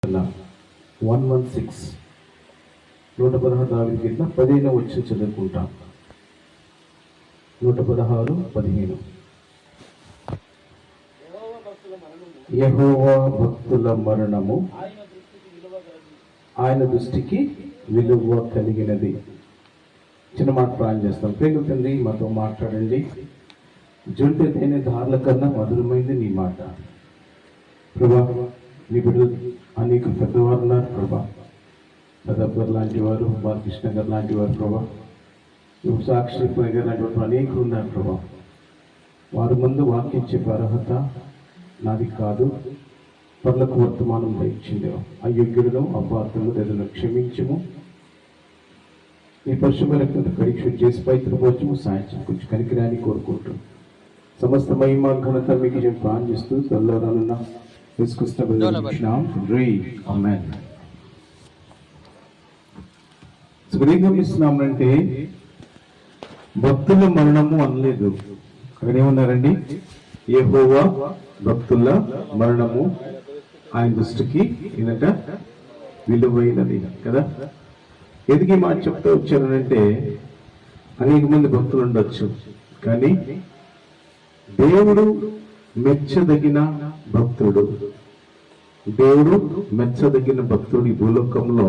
కీర్తన 116 116 దావీదు కీర్తన 15వ వచనం చదువుకుంటాం. 116:15 యెహోవా భక్తుల మరణము ఆయన దృష్టికి విలువ కలిగినది. చిన్న మాట ప్రార్థన చేస్తాం. ప్రేమ తండ్రి, మాతో మాట్లాడండి. జుంటె తేనె ధారల కన్నా మధురమైంది నీ మాట ప్రభా. నీ బిడ్డలు అనేక పెద్దవారు ఉన్నారు ప్రభా. సదబ్బర్ లాంటి వారు, బాలకృష్ణ గారు లాంటి వారు ప్రభా, సాక్షి గారు లాంటి వారు అనేకులు ఉన్నారు ప్రభా. వారి ముందు వాక్యం చెప్పే అర్హత నాది కాదు. పర్లకు వర్తమానం ఇచ్చిందేవు. అయోగ్యులను అపార్థము ఏదైనా క్షమించము. నీ పరిశుభ్ర రక్తంతో పరీక్ష చేసి పవిత్రపోవచ్చము సాయం కొంచెం కనికిరాని కోరుకుంటూ సమస్త మహిమ ఘనత మీకు ప్రార్థిస్తూ తల్లోరాలున్న ఏం గమనిస్తున్నామంటే భక్తుల మరణము అనలేదు. అక్కడ ఏమన్నారండి? యెహోవా భక్తుల మరణము ఆయన దృష్టికి ఏంటంట విలువైనది కదా. ఎందుకు ఈ మాట చెప్తూ వచ్చానంటే, అనేక మంది భక్తులు ఉండొచ్చు, కానీ దేవుడు మెచ్చదగిన భక్తుడు, దేవుడు మెచ్చదగిన భక్తుడు ఈ భూలోకంలో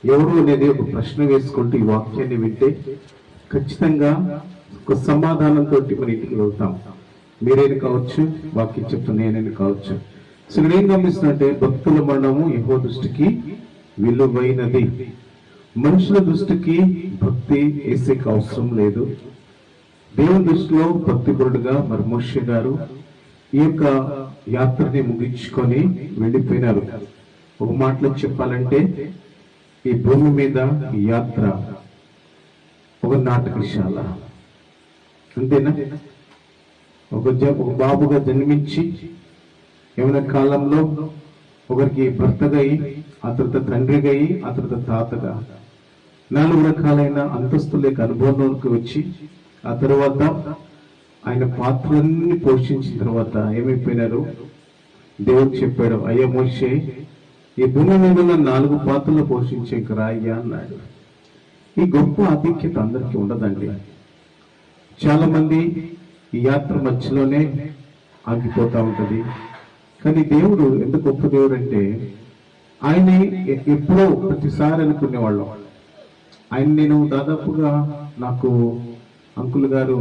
ఎవరు అనేది ఒక ప్రశ్న వేసుకుంటూ ఈ వాక్యాన్ని వింటే ఖచ్చితంగా ఒక సమాధానంతో మన ఇంటికి వెళ్తాం. మీరేది కావచ్చు, వాక్యం చెప్తున్న నేనేది కావచ్చు. సో నేను ఏం గమనిస్తున్నట్టే, భక్తుల మరణము యెహోవా దృష్టికి విలువైనది. మనుషుల దృష్టికి భక్తి వేసేకి అవసరం లేదు. దేవుని దృష్టిలో భక్తిపరుడుగా మరి మోషే గారు ఈ యొక్క యాత్రని ముగించుకొని వెళ్ళిపోయినారు. ఒక మాటలో చెప్పాలంటే ఈ భూమి మీద ఈ యాత్ర ఒక నాటకశాల, అంతేనా? ఒక బాబుగా జన్మించి యవన కాలంలో ఒకరికి భర్తగా అయి, ఆ తర్వాత తండ్రిగా అయి, ఆ తర్వాత తాతగా 4 రకాలైన అంతస్తుల అనుభవంలోకి వచ్చి ఆ తర్వాత ఆయన పాత్రలన్నీ పోషించిన తర్వాత ఏమైపోయినారు? దేవుడు చెప్పాడు, అయ్యా మోషే, ఈ భూమి మీద 4 పాత్రలు పోషించే రాయ్యా అన్నాడు. ఈ గొప్ప ఆధిక్యత అందరికీ ఉండదండి. చాలా మంది ఈ యాత్ర మధ్యలోనే ఆగిపోతా ఉంటది. కానీ దేవుడు ఎంత గొప్ప దేవుడు అంటే, ఆయన ఎప్పుడో ప్రతిసారి అనుకునేవాళ్ళం. ఆయన నేను దాదాపుగా నాకు అంకుల్ గారు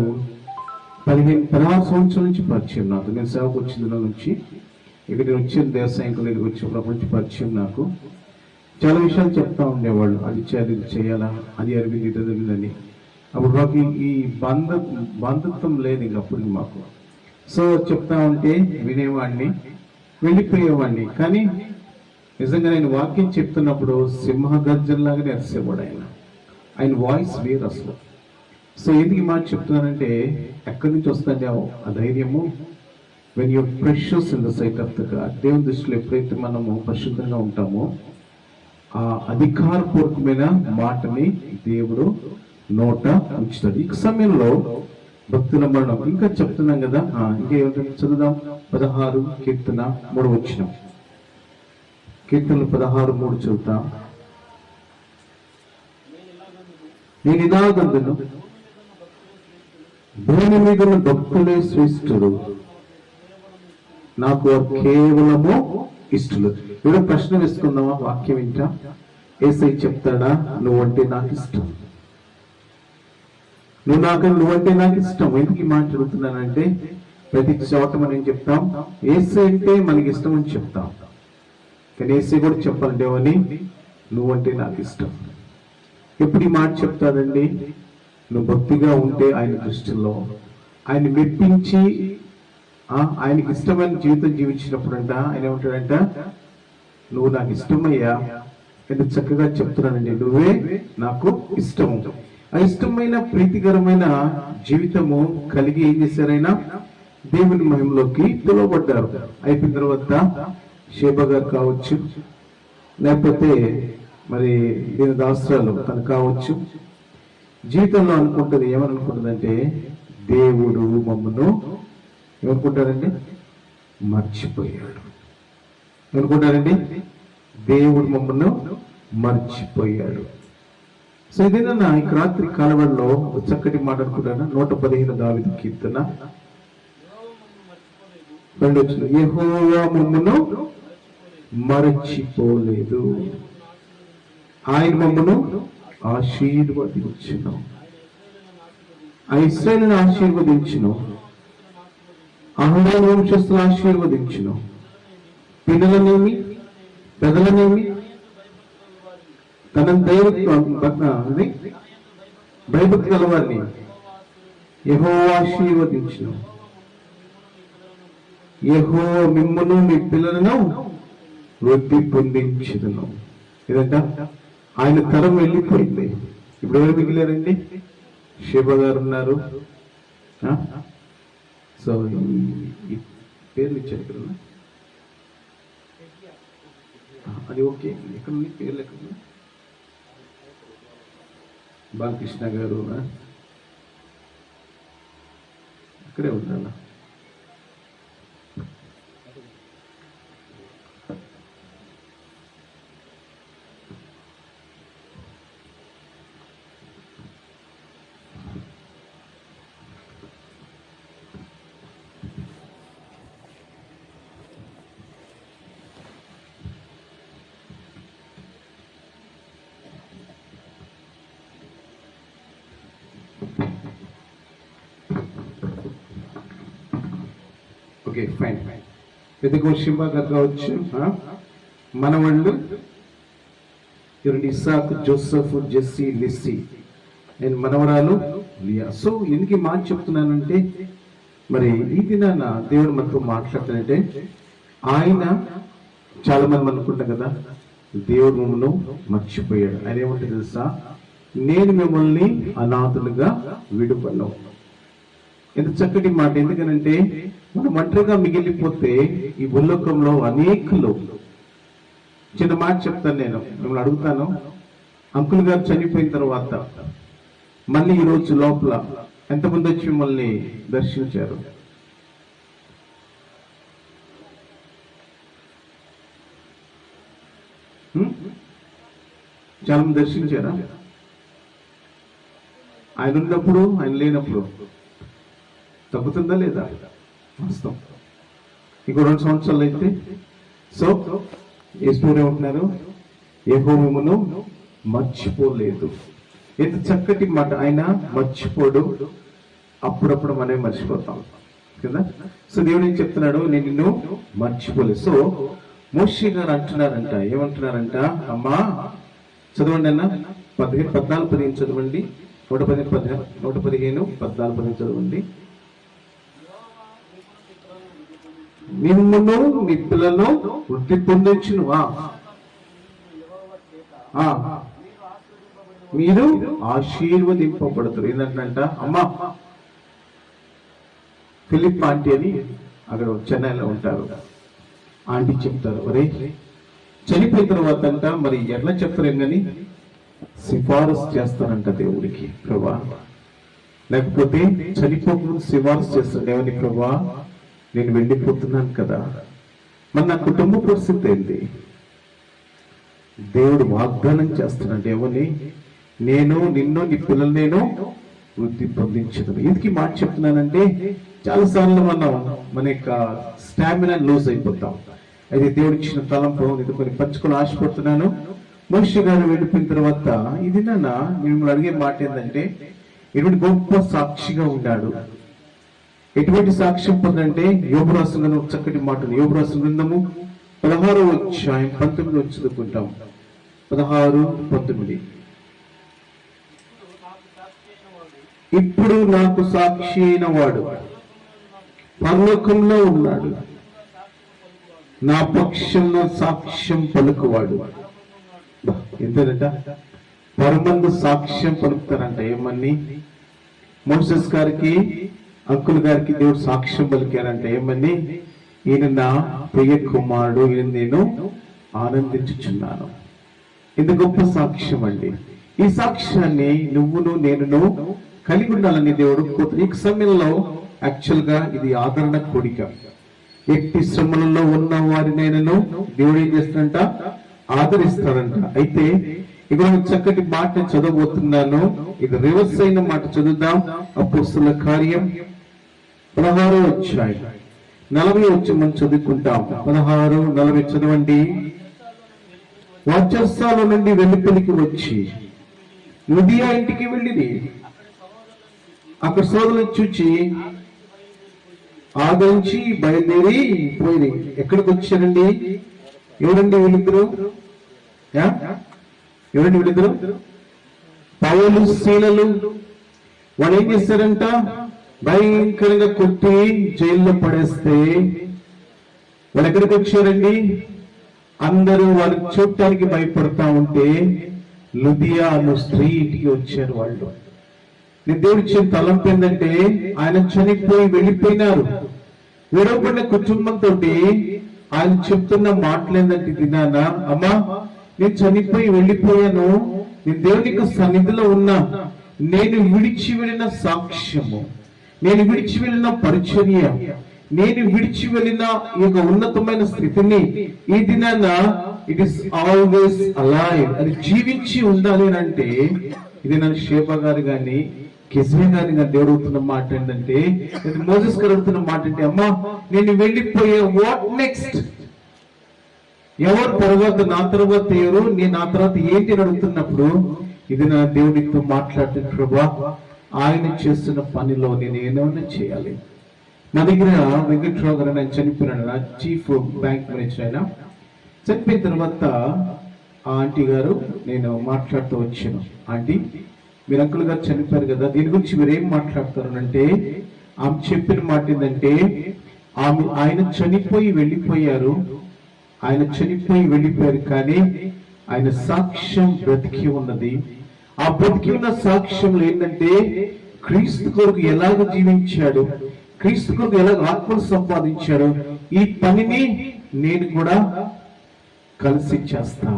16 సంవత్సరాల నుంచి పరిచయం. నాకు నేను సేవకు వచ్చిన నుంచి ఇక్కడ నేను వచ్చిన దేవసాయంకుల దగ్గర వచ్చినప్పటి నుంచి పరిచయం. నాకు చాలా విషయాలు చెప్తా ఉండేవాళ్ళు, అది చేయాలి, ఇది చేయాలా, అది అరిగింది, ఇది అరిగిందని. అప్పుడు మాకు ఈ బంధుత్వం లేదు ఇంక అప్పుడు మాకు. సో చెప్తా ఉంటే వినేవాడిని, వెళ్ళిపోయేవాడిని. కానీ నిజంగా నేను వాక్యం చెప్తున్నప్పుడు సింహగర్జనలాగానే అరిసేవాడు ఆయన వాయిస్ వేరు అసలు. సో ఎందుకు ఈ మాట చెప్తున్నానంటే, ఎక్కడి నుంచి వస్తుంది ఆ ధైర్యము? When you're precious in the sight of the God. దేవుని దృష్టిలో ఎప్పుడైతే మనము పరిశుద్ధంగా ఉంటామో ఆ అధికారపూర్వకమైన మాటని దేవుడు నోట ఉంచుతాడు. ఈ సమయంలో భక్తుల మరణం ఇంకా చెప్తున్నాం కదా. ఇంకేమిటో చదువుదాం. 16 కీర్తన 3 వచనం. కీర్తనలు 16:3 చదువుతాం. నేను ఇలాగందును, భూమి మీద ఉన్న భక్తులే శ్రేష్ఠుడు, నాకు కేవలము ఇష్టలు. ఇప్పుడు ప్రశ్న వేసుకుందామా? వాక్యం వింటా. యేసయ్య చెప్తాడా, నువ్వంటే నాకు ఇష్టం, నువ్వంటే నాకు ఇష్టం. ఎందుకు మాట్లాడుతున్నానంటే, ప్రతి చోట మనం చెప్తాం యేసయ్య అంటే మనకి ఇష్టం అని చెప్తాం. కానీ యేసయ్య కూడా చెప్పాలంటే ఏమని? నువ్వంటే నాకు ఇష్టం. ఎప్పుడు ఈ మాట చెప్తాడండి? నువ్వు భక్తిగా ఉంటే ఆయన దృష్టిలో ఆయన మెప్పించి ఆయనకి ఇష్టమైన జీవితం జీవించినప్పుడంట ఆయన ఏమంటాడంట, నువ్వు నాకు ఇష్టమయ్యా. ఎంత చక్కగా చెప్తున్నానండి, నువ్వే నాకు ఇష్టము. ఆ ఇష్టమైన ప్రీతికరమైన జీవితము కలిగి ఏం చేశారైనా దేవుని మహిమలోకి పిలువబడ్డారు. అయిపోయిన తర్వాత షేబా గారు కావచ్చు, లేకపోతే మరి దీని దాస్త్రాలు తను కావచ్చు, జీవితంలో అనుకుంటుంది ఏమనుకుంటుందంటే, దేవుడు మమ్మను ఏమనుకుంటారండి? మర్చిపోయాడు. ఏమనుకుంటారండి? దేవుడు మమ్మల్ని మర్చిపోయాడు. సో ఇదేనా ఈ రాత్రి కాలవల్లో చక్కటి మాట అనుకుంటాను. 115 దావీదు కీర్తన 2 వచనం. యెహోవా మమ్మను మరచిపోలేదు, ఆయన మమ్మను ఆశీర్వదించును. ఆ ఇశ్రాయేలును ఆశీర్వదించును, అహరోను వంశస్థులను ఆశీర్వదించును. పిల్లలనేమి పెదలనేమి తన భయభక్తి గలవారిని యెహోవా ఆశీర్వదించును. యెహోవా మిమ్మును మీ పిల్లలను వృద్ధి పొందించును. ఇదంట ఆయన తరం వెళ్ళిపోయింది. ఇప్పుడు ఎవరు మిగిలారండి? శివ గారు ఉన్నారు. సో ఈ పేర్లు ఇచ్చారు ఇక్కడ, అది ఓకే. ఎక్కడ పేర్లు ఎక్కడ? బాలకృష్ణ గారు ఇక్కడే ఉండాల. Okay, fine. పెద్దగా శివ గారు కావచ్చు. మనవాళ్ళు Isaac, Joseph, Jessie, Lissy and మనవరాలు లియా. సో ఎందుకు మాట చెప్తున్నానంటే, మరి ఈ దినాన దేవుడు మనతో మాట్లాడుతానంటే, ఆయన చాలా మంది అనుకుంటాం కదా, దేవుడు మమ్మల్ని మర్చిపోయాడు. ఆయన ఏమంటే తెలుసా, నేను మిమ్మల్ని అనాథులుగా విడుపను. ఎంత చక్కటి మాట. ఎందుకనంటే మనం ఒంటరిగా మిగిలిపోతే ఈ భూలోకంలో అనేకులు, చిన్న మాట చెప్తాను, నేను మిమ్మల్ని అడుగుతాను. అంకుల్ గారు చనిపోయిన తర్వాత మళ్ళీ ఈ రోజు లోపల ఎంతమంది వచ్చి మిమ్మల్ని దర్శించారు? చాలా మంది దర్శించారా? ఆయన ఉన్నప్పుడు, ఆయన లేనప్పుడు తగ్గుతుందా లేదా? వాస్తవం. ఇంకో 2 సంవత్సరాలు అయితే సో ఏస్తూనే ఉంటున్నారు, యెహోవా మిమ్మును మర్చిపోలేదు. ఎంత చక్కటి మాట. ఆయన మర్చిపోడు. అప్పుడప్పుడు మనమే మర్చిపోతాం కదా. సో దేవుడు ఏం చెప్తున్నాడు, నేను నిన్ను మర్చిపోలేదు. సో మోషే గారు అంటున్నారంట, ఏమంటున్నారంట, అమ్మా చదవండి అన్న, 14, 15 చదవండి. 115, 14, చదవండి. మిమ్మును మీ పిల్లలను వృద్ధి పొందించును, మీరు ఆశీర్వదింపబడతారు. ఏంటంట, అమ్మా ఫిలిప్ ఆంటీ అని అక్కడ చెన్నైలో ఉంటారు. ఆంటీ చెప్తారు, ఒరే చనిపోయిన తర్వాత అంట మరి ఎట్లా చెప్తారేం కానీ సిఫారసు చేస్తారంట దేవుడికి, ప్రభా. లేకపోతే చనిపోకుండా సిఫారసు చేస్తాడు, ఏమని, ప్రభా నేను వెళ్ళిపోతున్నాను కదా, మరి నా కుటుంబ పరిస్థితి ఏంటి? దేవుడు వాగ్దానం చేస్తున్నాడు, ఏమని, నేను నిన్ను నీ పిల్లలు నేను వృద్ధి పొందించదు. ఎందుకు మాట చెప్తున్నానంటే, చాలాసార్లు మనం మన యొక్క స్టామినా లూజ్ అయిపోతాం. అయితే దేవుడు ఇచ్చిన తలంపు ఇది కొన్ని పంచుకొని ఆశపడుతున్నాను. మోషే గారు వెళ్ళిపోయిన తర్వాత ఇది మిమ్మల్ని అడిగే మాట ఏంటంటే, ఇటువంటి గొప్ప సాక్షిగా ఉన్నాడు. ఎటువంటి సాక్ష్యం పొందంటే, యోబు రాసిన చక్కటి మాటలు. యోబు రాసిన గ్రంథము 16వ అధ్యాయం 19 చదువుకుంటాం. 16-19. ఇప్పుడు నాకు సాక్షి అయిన వాడు పరలోకంలో ఉన్నాడు, నా పక్షంలో సాక్ష్యం పలుకువాడు. ఎంతట పరమందు సాక్ష్యం పలుకుతారంట. ఏమని? మోసెస్ గారికి, అంకుల్ గారికి దేవుడు సాక్ష్యం పలికారంట. ఏమని? ఈయన నా ప్రియ కుమారుడు, ఈయన నేను ఆనందించుచున్నాను. ఇంత గొప్ప సాక్ష్యం అండి. ఈ సాక్ష్యాన్ని నువ్వును నేను కలిగి ఉండాలని దేవుడు ఈ సమయంలో యాక్చువల్ గా ఇది ఆదరణ కోడిక. ఎట్టి శ్రమలలో ఉన్న వారినైనాను దేవుడు ఏం చేస్తాడంట, ఆదరిస్తాడంట. అయితే ఇక్కడ చక్కటి మాట చదవబోతున్నాను. ఇది రివర్స్ అయిన మాట చదువుదాం. అపోస్తలుల కార్యం 16వ అధ్యాయం 40 మనం చదువుకుంటాం. 16:40 చదవండి. వచస్సాల నుండి వెలుపలికి వచ్చి లుదియా ఇంటికి వెళ్ళింది. అక్కడ సోదరులను చూచి ఆదరించి బయలుదేరి పోయింది. ఎక్కడికి వచ్చారండి? ఎవరండి వీళ్ళిద్దరు? ఎవరండి వీళ్ళిద్దరు? పౌలు శీలలు. వాళ్ళు ఏం చేశారంట? భయంకరంగా కొట్టి జైల్లో పడేస్తే వాళ్ళు ఎక్కడికి వచ్చారండి? అందరూ వాళ్ళు చూడటానికి భయపడతా ఉంటే లుదియా అను స్త్రీ ఇంటికి వచ్చారు. వాళ్ళు దేవుడిచ్చిన తలంపు ఏంటంటే ఆయన చనిపోయి వెళ్ళిపోయినారు. విడవబడిన కుటుంబంతో ఆయన చెప్తున్న మాటలు ఏంటంటే, దినానా అమ్మా నేను చనిపోయి వెళ్ళిపోయాను, నేను దేవునికి సన్నిధిలో ఉన్నా, నేను విడిచి వెళ్ళిన సాక్ష్యము, నేను విడిచి వెళ్ళిన పరిచర్య, నేను విడిచి వెళ్ళిన ఈ యొక్క ఉన్నతమైన స్థితిని ఈ దినాన ఇట్ ఇస్ ఆల్వేస్ అలైవ్, అది జీవించి ఉండాలి అని అంటే ఇది నన్ను షేబా గారు కానీ కెస్మే గారి గారు దేవుడు అవుతున్న మాట ఏంటంటే, మోసెస్ గారు అడుగుతున్న మాట అంటే, అమ్మా నేను వెళ్ళిపోయే వాట్ నెక్స్ట్, ఎవరు తర్వాత, నా తర్వాత ఎవరు, నేను నా తర్వాత ఏంటి అని అడుగుతున్నప్పుడు ఇది నా దేవునితో మాట్లాడుతున్న ప్రభా ఆయన చేస్తున్న పనిలో నేను ఏమైనా చేయాలి. నా దగ్గర వెంకట్రావు గారు ఆయన చనిపోయినాడు, నా చీఫ్ బ్యాంక్ మేనేజర్. ఆయన చనిపోయిన తర్వాత ఆ ఆంటీ గారు నేను మాట్లాడుతూ వచ్చాను, ఆంటీ మీరు అంకుల్ గారు చనిపోయారు కదా, దీని గురించి మీరు ఏం మాట్లాడతారు అంటే ఆమె చెప్పిన మాట ఏంటంటే, ఆయన చనిపోయి వెళ్ళిపోయారు, ఆయన చనిపోయి వెళ్ళిపోయారు కానీ ఆయన సాక్ష్యం బ్రతికి ఉన్నది. ఆ బ్రతికి ఉన్న సాక్ష్యంలో ఏంటంటే క్రీస్తు కొరకు ఎలాగ జీవించాడు, క్రీస్తు కొరకు ఎలాగ ఆత్మను సంపాదించాడు, ఈ పనిని నేను కూడా కలిసి చేస్తా.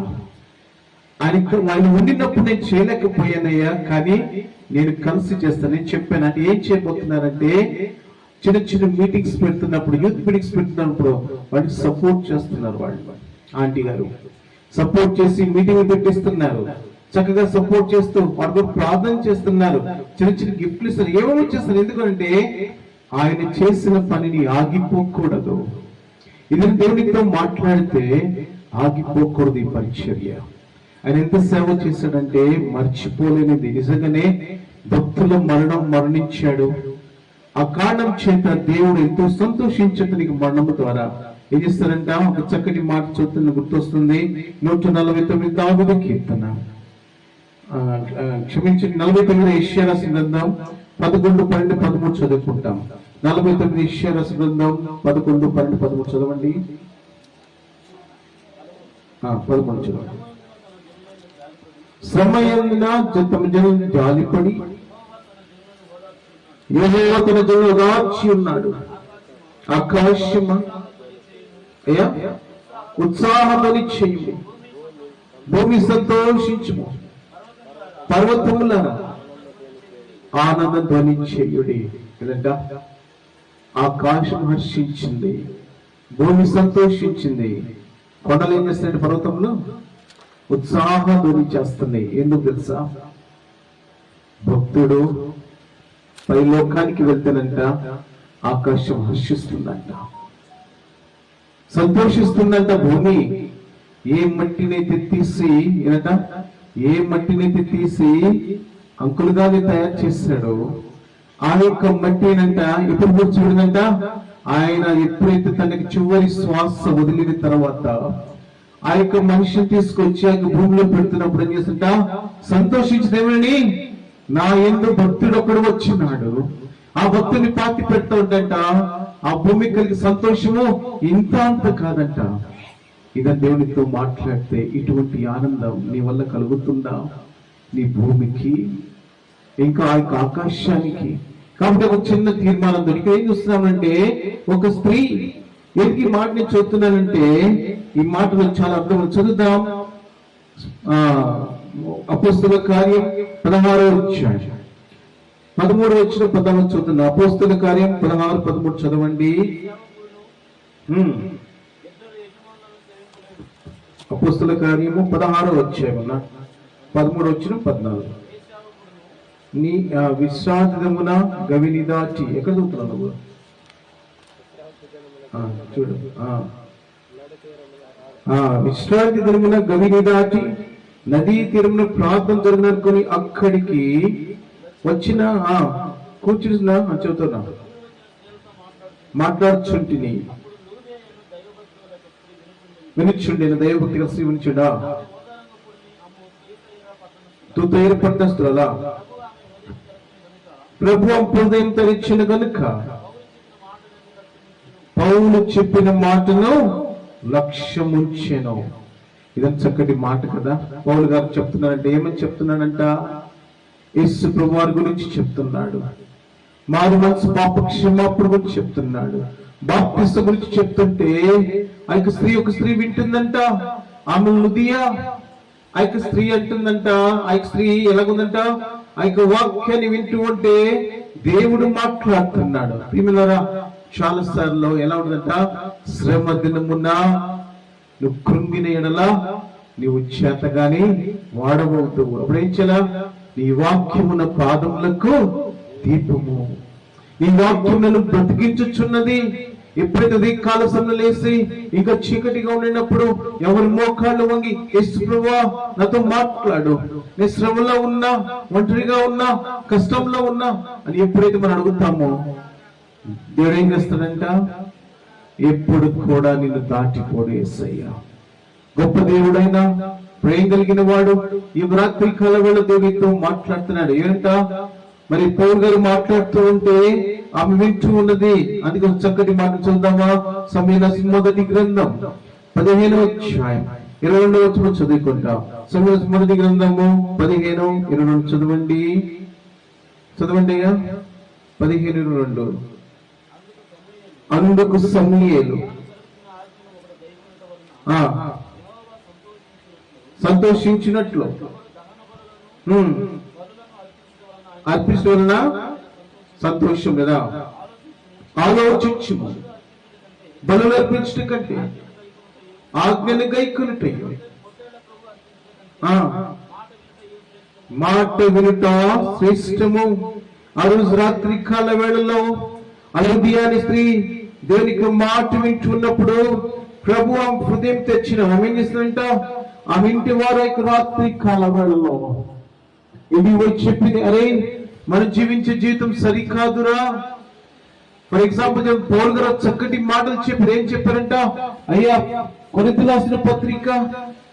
ఆయన ఉండినప్పుడు నేను చేయలేకపోయానయ్యా, కానీ నేను కలిసి చేస్తాను. నేను చెప్పాను అంటే ఏం చేయబోతున్నారంటే చిన్న చిన్న మీటింగ్స్ పెడుతున్నప్పుడు, యూత్ మీటింగ్స్ పెడుతున్నప్పుడు వాడికి సపోర్ట్ చేస్తున్నారు. వాళ్ళు ఆంటీ గారు సపోర్ట్ చేసి మీటింగ్ పెట్టిస్తున్నారు, చక్కగా సపోర్ట్ చేస్తూ వాడు ప్రార్థన చేస్తున్నారు, చిన్న చిన్న గిఫ్ట్లు ఇస్తారు, ఏమేమో చేస్తారు. ఎందుకంటే ఆయన చేసిన పనిని ఆగిపోకూడదు. ఇది దేవునితో మాట్లాడితే ఆగిపోకూడదు ఈ పరిచర్య. ఆయన ఎంత సేవ చేశాడంటే మర్చిపోలేనిది. నిజంగానే భక్తుల మరణించాడు. ఆ కారణం చేత దేవుడు ఎంతో సంతోషించడానికి మరణము ద్వారా ఏం చేస్తారంట, ఒక చక్కటి మాట చూస్తున్న గుర్తొస్తుంది. 149 దావీదు కీర్తన, క్షమించండి 49 యెషయా రాసిన గ్రంథం 11, 12, 13 చదువుకుంటాం. 49 యెషయా రాసిన గ్రంథం 11, 12, 13 చదవండి. 13 చదవండి. శ్రమయందున తమ జనం జాలిపడి యెహోవా తన జనులను ఓదార్చి ఉన్నాడు. ఆకాశమా అయ్యా ఉత్సాహమని చెయ్యము, భూమి సంతోషించుము, పర్వతములారా ఆనంద ధ్వని చెయ్యుడి. కదంట ఆకాశం హర్షించింది, భూమి సంతోషించింది, కొండలు ఏం చేస్తున్నాయి, పర్వతంలో ఉత్సాహ ధ్వని చేస్తున్నాయి. ఎందుకు తెలుసా? భక్తుడు పై లోకానికి వెళ్తేనంట ఆకాశం హర్షిస్తుందంట, సంతోషిస్తుందంట. భూమి ఏ మట్టినైతే తీసి ఏనంట, ఏ మట్టినైతే తీసి అంకులుగానే తయారు చేశాడో ఆ యొక్క మట్టినంట ఎప్పుడు కూర్చోడంట, ఆయన ఎప్పుడైతే తనకి చివరి శ్వాస వదిలిన తర్వాత ఆ యొక్క మనిషిని తీసుకొచ్చి ఆ భూమిలో పెడుతున్నప్పుడు ఏం చేస్తుంట, సంతోషించదేమని నా యందు భక్తుడు ఒకడు వచ్చినాడు, ఆ భక్తుని పాతి పెడతా ఉంటంట. ఆ భూమి కలిగి సంతోషము ఇంత అంత కాదంట. ఇదని దేవునితో మాట్లాడితే ఇటువంటి ఆనందం నీ వల్ల కలుగుతుందా? నీ భూమికి ఇంకా ఆ యొక్క ఆకాశానికి. కాబట్టి ఒక చిన్న తీర్మానం దొరికి ఏం చూస్తున్నామంటే, ఒక స్త్రీ ఎందుకు ఈ మాట నేను చదువుతున్నానంటే ఈ మాటలో చాలా అర్థం. చదువుదాం. అపోస్తలుల కార్యం 16వ అధ్యాయం 13 వచ్చిన 14 చదువుతున్నా. అపోస్తలుల కార్యం 16, 13 చదవండి. అపోస్తల కార్యము 16వ అధ్యాయం 13 వచ్చిన 14. నీ విశ్రాంతి దినమున గవిని దాటి ఎక్కడ చదువుతున్నావు నువ్వు? చూడు, విశ్రాంతి దినమున గవిని దాటి నదీ తీరమున ప్రాంతం జరిగిననుకొని అక్కడికి వచ్చిన కూర్చున్నా చెబుతున్నా మాట్లాడుచుంటిని. వినిచుండి దైవభక్తి కలిసి వినిచుడా తూత ఏర్పడినస్తులా ప్రభు హృదయం తెరిచిన గనుక పౌలు చెప్పిన మాటను లక్ష్యముంచెను. ఇదని చక్కటి మాట కదా. పౌలు గారు చెప్తున్నాడంటే ఏమని చెప్తున్నాడంట? యేసు ప్రభు వారి గురించి చెప్తున్నాడు. మారు మనసు పాప క్షమాపణ గురించి చెప్తున్నాడు. బాప్తిసం గురించి చెప్తుంటే ఒక స్త్రీ వింటుందంట. ఆమె లుదియా స్త్రీ అంటుందంట. స్త్రీ ఎలాగుందంట? వాక్యాన్ని వింటూ ఉంటే దేవుడు మాట్లాడుతున్నాడు. ప్రియమిల్లారా, చాలా సార్లు ఎలా ఉందంట? శ్రమ దినమున నువ్వు కృంగిన ఎడలా నీవు చేతగాని వాడబోతువు. అప్పుడేం చేయాలా? నీ వాక్యమున పాదములకు దీపము. నీ వాక్యం నన్ను బ్రతికించుచున్నది. ఎప్పుడైతే కాల సమయంలో లేసి ఇంకా చీకటిగా ఉండినప్పుడు ఎవరి మోకాళ్ళు వంగి యేసు ప్రభువా నాతో మాట్లాడు, నేను శ్రమలో ఉన్నా, ఒంటరిగా ఉన్నా, కష్టంలో ఉన్నా అని ఎప్పుడైతే మనం అడుగుతామో దేవుడు ఏం చేస్తాడంట? ఎప్పుడు కూడా నిన్ను దాటిపోడు యేసయ్యా. గొప్ప దేవుడైనా ప్రేమ కలిగిన వాడు ఈ రాత్రి కాల వేళ దేవుడితో మాట్లాడుతున్నాడు. ఏంట మరి పౌలు గారు మాట్లాడుతూ ఉంటే ఆమె వింటూ ఉన్నది. అందుకే చక్కటి మాట చూద్దామా? సమూయేలు మొదటి గ్రంథం 15వ అధ్యాయం 22వ వచనం చదువుకుంటాం. సమూయేలు మొదటి గ్రంథము 15:22 చదవండి. 15:22. అందుకు సమూయేలు సంతోషించినట్లు అర్పించవలన సంతోషం కదా. ఆలోచించుము, బలులు అర్పించట కంటే ఆజ్ఞను గైకొనుటయు మాట వినుట శ్రేష్టము. ఆ రోజు రాత్రి కాల వేళలో అలుదియాని స్త్రీ దేవునికి మాట వింటున్నప్పుడు ప్రభు హృదయం తెచ్చిన ఆమె ఏం చేస్తుందంట? ఆమె ఇంటి వారు రాత్రి కాల వేళలో ఇది వచ్చి చెప్పింది, అరే మన జీవించే జీవితం సరికాదురా. ఫర్ ఎగ్జాంపుల్ పౌలు గారు చక్కటి మాటలు చెప్పారు. ఏం చెప్పారంట? అయ్యా, కొరింథీయులకు రాసిన పత్రిక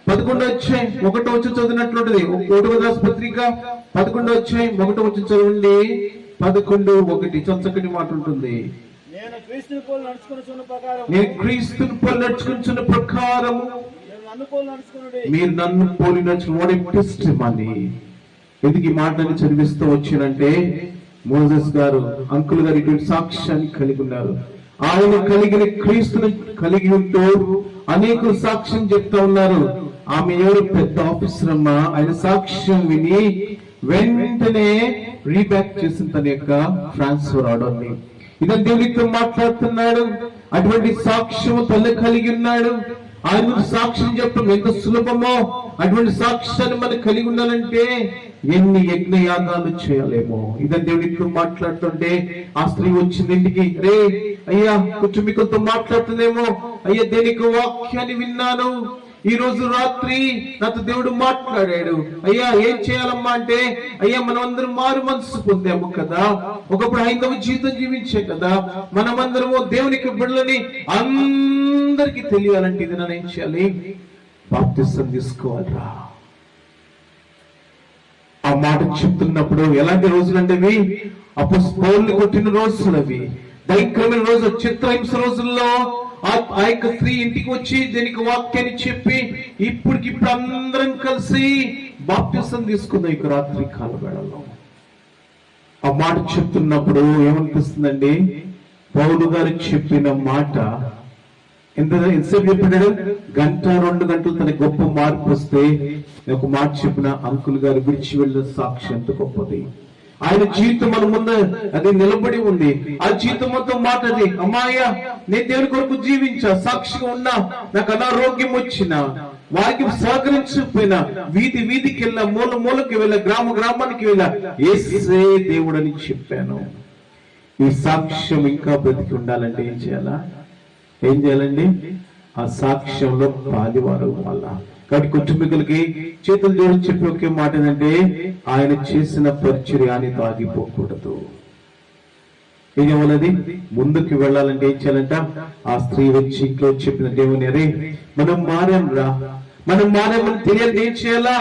11వ అధ్యాయం 1వ వచనం చదివినట్లుంటది. 1వ రాసిన పత్రిక 11వ అధ్యాయం 1వ వచనం చదవండి. 11:1 చక్కటి మాట ఉంటుంది. నేను క్రీస్తుని పోలి నడుచుకున్న ప్రకారము మీరు నన్ను పోలి నడుచుకుని ఎందుకు ఈ మాటని చదివిస్తూ వచ్చినంటే, మోసెస్ గారు అంకుల్ గారు ఇటువంటి సాక్ష్యాన్ని కలిగి ఉన్నారు. ఆయన కలిగిన క్రీస్తుని కలిగి ఉంటూ అనేక సాక్ష్యం చెప్తా ఉన్నారు. ఆమె ఎవరు? పెద్ద ఆఫీసర్ అమ్మ. ఆయన సాక్ష్యం విని వెంటనే రీబ్యాక్ చేసిన తన యొక్క ట్రాన్స్ఫర్ ఆర్డర్ ని. ఇదని దేవుడితో మాట్లాడుతున్నాడు. అటువంటి సాక్ష్యము తల్లి కలిగి ఉన్నాడు. ఆయన సాక్ష్యం చెప్పడం ఎంత సులభమో అటువంటి సాక్ష్యాన్ని మనం కలిగి ఉండాలంటే ఎన్ని యజ్ఞయాగాలు చేయలేమో. ఇదని దేవుడితో మాట్లాడుతుంటే ఆ స్త్రీ వచ్చింది ఇంటికి. రే అయ్యా, కొంచెం మీకొంత మాట్లాడుతుందేమో. అయ్యా, దేనికి వాక్యాన్ని విన్నాను, ఈ రోజు రాత్రి నాతో దేవుడు మాట్లాడాడు. అయ్యా, ఏం చేయాలమ్మా అంటే, అయ్యా మనం అందరం మారు మనసు పొందాము కదా, ఒకప్పుడు హైందవ జీవితం జీవించే కదా, మనమందరము దేవునికి బిడ్డలని అందరికి తెలియాలంటే ఇది నన్ను ఏం చేయాలి? బాప్తిసం తీసుకోవాలరా. ఆ మాట చెప్తున్నప్పుడు ఎలాంటి రోజులంటే అవి అపొస్తలులు కొట్టిన రోజులు, అవి దైవికమైన రోజు, చిత్రహింస రోజుల్లో ఆ యొక్క స్త్రీ ఇంటికి వచ్చి దీనికి వాక్యాన్ని చెప్పి ఇప్పటికిప్పుడు అందరం కలిసి బాప్తిసం తీసుకుందాం ఇక రాత్రి కాల వేళలో. ఆ మాట చెప్తున్నప్పుడు ఏమనిపిస్తుందండి? పౌలు గారు చెప్పిన మాట ఎంతసేపు చెప్పాడు? 1-2 గంటలు తన గొప్ప మార్పు వస్తే ఒక మాట చెప్పిన అంకుల్ గారు విడిచి వెళ్ళిన సాక్షి ఎంత గొప్పది. ఆయన జీవితం మన ముందు అది నిలబడి ఉంది. ఆ జీవితం మొత్తం మాటది, అమ్మాయ్యా నేను దేవుని కొరకు జీవించా, సాక్షిగా ఉన్నా, నాకు అనారోగ్యం వచ్చినా, వారికి సహకరించకపోయినా వీధికి వెళ్ళా, మూలకి వెళ్ళా, గ్రామానికి వెళ్ళా, యేసే దేవుడని చెప్పాను. ఈ సాక్ష్యం ఇంకా బ్రతికి ఉండాలంటే ఏం చేయాలండి? ఆ సాక్ష్యంలో పాలివారు వల్ల. కాబట్టి కుటుంబీకులకి చేతులు జోడించి చెప్పి ఒకే మాట ఏంటంటే, ఆయన చేసిన పరిచర్యానికి ఆగిపోకూడదు. ఏం చేయాలది? ముందుకు వెళ్ళాలంటే ఏం చేయాలంట? ఆ స్త్రీ వచ్చి ఇంట్లో చెప్పిన దేవుని, అరే మనం మారామని తెలియాలి. ఏం చేయాలా?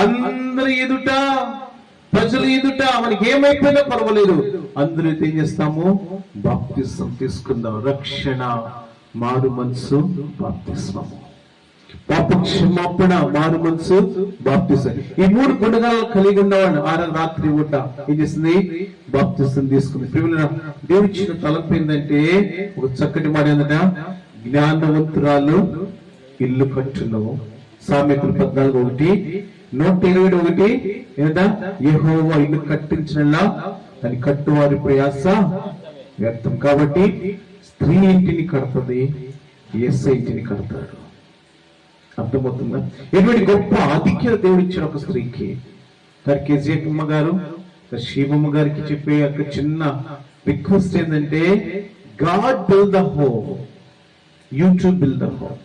అందరి ఎదుట, ప్రజలు ఎదుట మనకి ఏమైపోయినా పర్వాలేదు, అందరూ ఏం చేస్తాము? బాప్తిస్మం తీసుకుందాం. రక్షణ, మారు మనసు, బాప్తిస్మము. పాప క్షమాపణ, మారు మనసు, బాప్తిస్మం. ఈ 3 గుణగాలు కలిగి ఉన్నవాడు ఆ రాత్రి పూట ఏం చేసింది? బాప్తిస్మం తీసుకుంది. దేవుడు ఇచ్చిన తలంపు ఏంటంటే, ఒక చక్కటి మాట ఏంటంట, జ్ఞానవంతురాలు ఇల్లు కట్టును. సామెతలు 14:1, 121 ఏంటంట, యెహోవా ఇల్లు కట్టించినలా దాని కట్టువారి ప్రయాస వ్యర్థం. కాబట్టి స్త్రీ ఇంటిని కడతది, యేసయ్య ఇంటిని కడతాడు. అర్థమవుతుందా? ఎటువంటి గొప్ప ఆధిక్యత దేవుడు ఇచ్చిన ఒక స్త్రీకి. కేజీఎమ్మ గారు, శివమ్మ గారికి చెప్పే ఒక చిన్న రిక్వెస్ట్ ఏంటంటే, God build the home, you to build the home.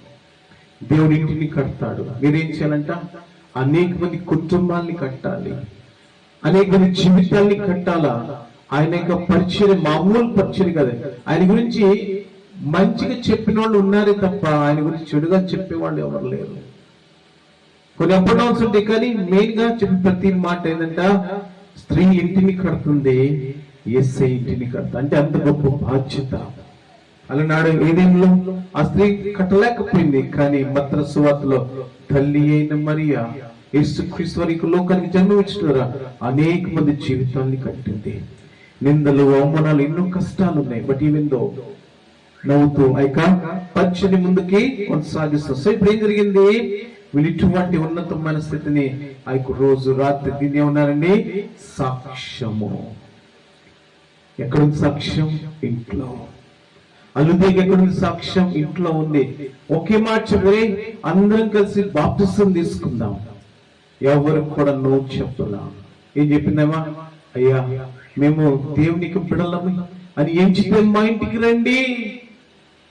దేవుడి ఇంటిని కడతాడు. మీరేం చేయాలంట? అనేక మంది కుటుంబాల్ని కట్టాలి, అనేక మంది జీవితాల్ని కట్టాలా. ఆయన యొక్క పరిచయం మామూలు పరిచయం కదా. ఆయన గురించి మంచిగా చెప్పిన వాళ్ళు ఉన్నారే తప్ప ఆయన గురించి చెడుగా చెప్పేవాళ్ళు ఎవరు లేరు. కొన్ని అప్ అండ్ డౌన్స్ ఉంటాయి, కానీ మెయిన్ గా చెప్పి ప్రతి మాట ఏంటంట, స్త్రీ ఇంటిని కడుతుంది, యేసయ్య ఇంటిని కడతా. అంటే అంత గొప్ప బాధ్యత. అలనాడు ఏదేంలో ఆ స్త్రీ కట్టలేకపోయింది, కానీ మత్తయి సువార్తలో తల్లి అయిన మరియా యేసుక్రీస్తు వారికి లోకానికి జన్మనిచ్చిన అనేక మంది జీవితాన్ని కట్టింది. నిందలు, అవమానాలు, ఎన్నో కష్టాలు ఉన్నాయి. బట్ ఈవెన్ దో నవ్వుతూ ఆ పచ్చని ముందుకి కొనసాగిస్తాం. సో ఇప్పుడు ఏం జరిగింది? వీళ్ళు ఇటువంటి ఉన్నతమైన స్థితిని ఆ రోజు రాత్రి దీన్ని ఏమన్నారండి? సాక్ష్యము. ఎక్కడుంది సాక్ష్యం? ఇంట్లో. అల్లుదేకి ఎక్కడుంది సాక్ష్యం? ఇంట్లో ఉంది. ఒకే మాట చెప్పి అందరం కలిసి బాప్తిసం తీసుకుందాం. ఎవరికి కూడా నో చెప్పలా. ఏం చెప్పిందేమా? అయ్యా మేము దేవునికి బిడలము అని ఏం చెప్పే, మా ఇంటికి రండి.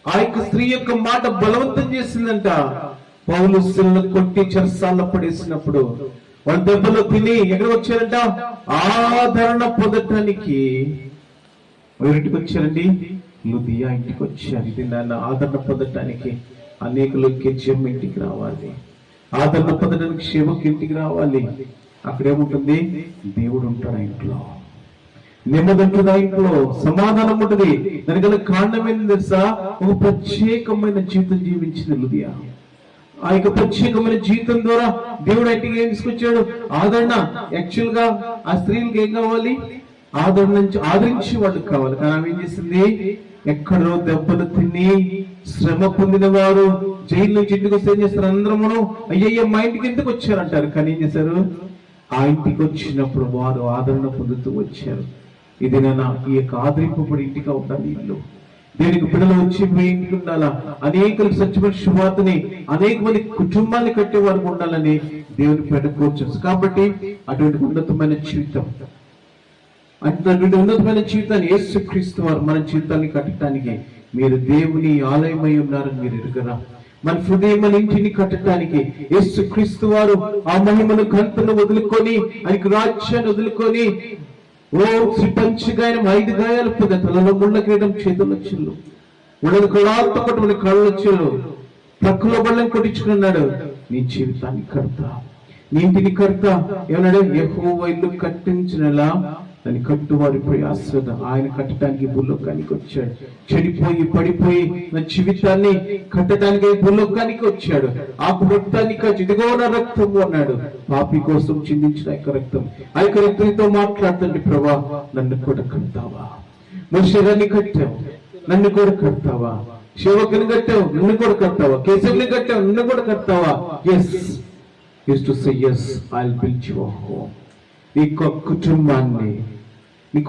ఆ యొక్క స్త్రీ యొక్క మాట బలవంతం చేసిందంట. పౌలు శిలను కొట్టి చెరసాల్లో పడేసినప్పుడు వాళ్ళ దెబ్బలు తిని ఎక్కడ వచ్చారంట? ఆదరణ పొందటానికి ఎవరింటికి వచ్చారండి? లుదియా ఇంటికి వచ్చారు. ఇది నాన్న ఆదరణ పొందటానికి అనేకులు కెజ్యం ఇంటికి రావాలి, ఆదరణ పొందడానికి శివకి ఇంటికి రావాలి. అక్కడేముంటుంది? దేవుడు ఉంటాడు ఆ ఇంట్లో, నెమ్మది ఉంటుంది ఆ ఇంట్లో, సమాధానం ఉంటుంది. దానికన్నా కారణం ఏంటి తెలుసా? ఒక ప్రత్యేకమైన జీవితం జీవించింది లుదియా. ఆ యొక్క ప్రత్యేకమైన జీవితం ద్వారా దేవుడు ఇంటికి ఏం తీసుకొచ్చాడు? ఆదరణ. యాక్చువల్ గా ఆ స్త్రీలకు ఏం కావాలి? ఆదరణ నుంచి ఆదరించి వాళ్ళకి కావాలి. కానీ ఆమె ఏం చేసింది? ఎక్కడో దెబ్బలు తిని శ్రమ పొందిన వారు జైలు నుంచి ఇంటికి వస్తే ఏం చేస్తారు? అందరూ అయ్యయ్య మా ఇంటికి ఎందుకు వచ్చారంటారు. కానీ ఏం చేశారు? ఆ ఇంటికి వచ్చినప్పుడు వారు ఆదరణ పొందుతూ వచ్చారు. ఇది నా ఈ యొక్క ఆదరింపబడి ఇంటిగా ఉండాలి ఇల్లు. దీనికి పిల్లలు వచ్చి మీ ఇంటికి ఉండాలా, అనేకలకు సత్యమైన శుభార్తని అనేక మంది కుటుంబాన్ని కట్టే వారికి ఉండాలని దేవుని పేట కోరుచు. కాబట్టి అటువంటి ఉన్నతమైన జీవితం, అటువంటి ఉన్నతమైన జీవితాన్ని యేసుక్రీస్తు వారు మన జీవితాన్ని కట్టడానికి, మీరు దేవుని ఆలయమై ఉన్నారని మీరు ఎరుగరా? మన హృదయం ఇంటిని కట్టడానికి యేసుక్రీస్తు వారు ఆ మహిమను కంతను వదులుకొని, ఆయనకు రాజ్యాన్ని వదులుకొని, ఓ శ్రీపంచగాయనం 5 గాయాలు పొంద, తలలో ముళ్ళ కిరీటం, చేతుల్లో చిల్లు, ఉళ్ళది కొడాలతో కొట్టి కళ్ళు చెల్లు, ప్రక్కలో బళ్ళని కొట్టించుకున్నాడు. నీ జీవితాన్ని కడతా, నీ ఇంటిని కడతా. ఏమన్నాడు? యెహోవా ఇల్లు కట్టించినలా దాన్ని కట్టువారి ప్రయాస. ఆయన కట్టడానికి భూలోకానికి వచ్చాడు. చెడిపోయి పడిపోయి నా జీవితాన్ని కట్టడానికి భూలోకానికి వచ్చాడు. ఆ రక్తాన్ని ఇదిగో నా రక్తము అన్నాడు. పాపి కోసం చిందించిన యొక్క రక్తం. ఆ యొక్క రక్తంతో మాట్లాడుతుంది, ప్రభా నన్ను కూడా కడతావా? మోషేని కట్టావు, నన్ను కూడా కడతావా? సేవకుని కట్టావు, నన్ను కూడా కడతావా? కేశవుని కట్టావు, నన్ను కూడా కడతావా? Yes use to say yes, I'll build your home. నీ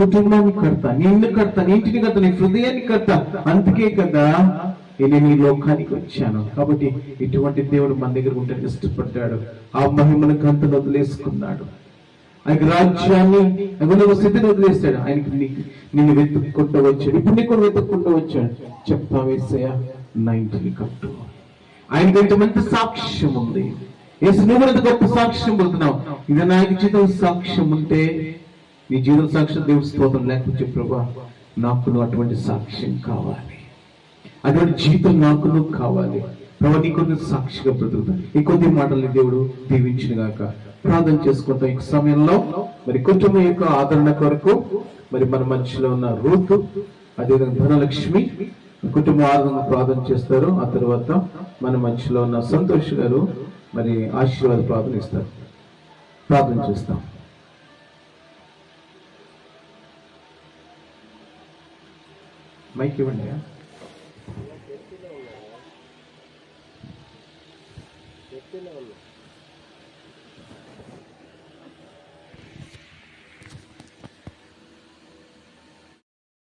కుటుంబాన్ని కడతా, నిన్ను కడతా, నీ ఇంటిని కడతా, నీ హృదయాన్ని కడతా. అందుకే కదా నేను ఈ లోకానికి వచ్చాను కాబట్టి ఇటువంటి దేవుడు మన దగ్గర ఉంటే ఇష్టపడ్డాడు. ఆ మహిమను గంతను వదిలేసుకున్నాడు. ఆయనకి రాజ్యాన్ని స్థితిని వదిలేస్తాడు. ఆయనకి నిన్ను వెతుక్కుంటూ వచ్చాడు. ఇప్పుడు నీకు వెతుక్కుంటూ వచ్చాడు. చెప్తావేసయ్యా నా ఇంటిని కట్టు. ఆయనకి ఎంత మంచి సాక్ష్యం ఉంది. ఏసు నువ్వు కూడా గొప్ప సాక్ష్యం పొందుతున్నావు. ఇది నా జీవితం సాక్ష్యం ఉంటే నీ జీవితం సాక్ష్యం దేవుడి స్తోత్రం. లేకపోతే ప్రభా నాకు నువ్వు అటువంటి సాక్ష్యం కావాలి, అటువంటి జీవితం నాకు నువ్వు కావాలి ప్రభా. నీ కొన్ని సాక్షిగా బ్రతుకుతాను. ఈ కొద్ది మాటల్ని దేవుడు దీవించిన గాక. ప్రార్థన చేసుకుంటాం ఈ సమయంలో. మరి కుటుంబం యొక్క ఆదరణ కొరకు మరి మన మధ్యలో ఉన్న రూతు, అదేవిధంగా ధనలక్ష్మి కుటుంబ ఆదరణ ప్రార్థన చేస్తారు. ఆ తర్వాత మన మధ్యలో ఉన్న సంతోష్ గారు మరి ఆశీర్వాద ప్రార్థన ఇస్తారు. ప్రార్థన చేస్తాం. మైక్ ఇవ్వండి.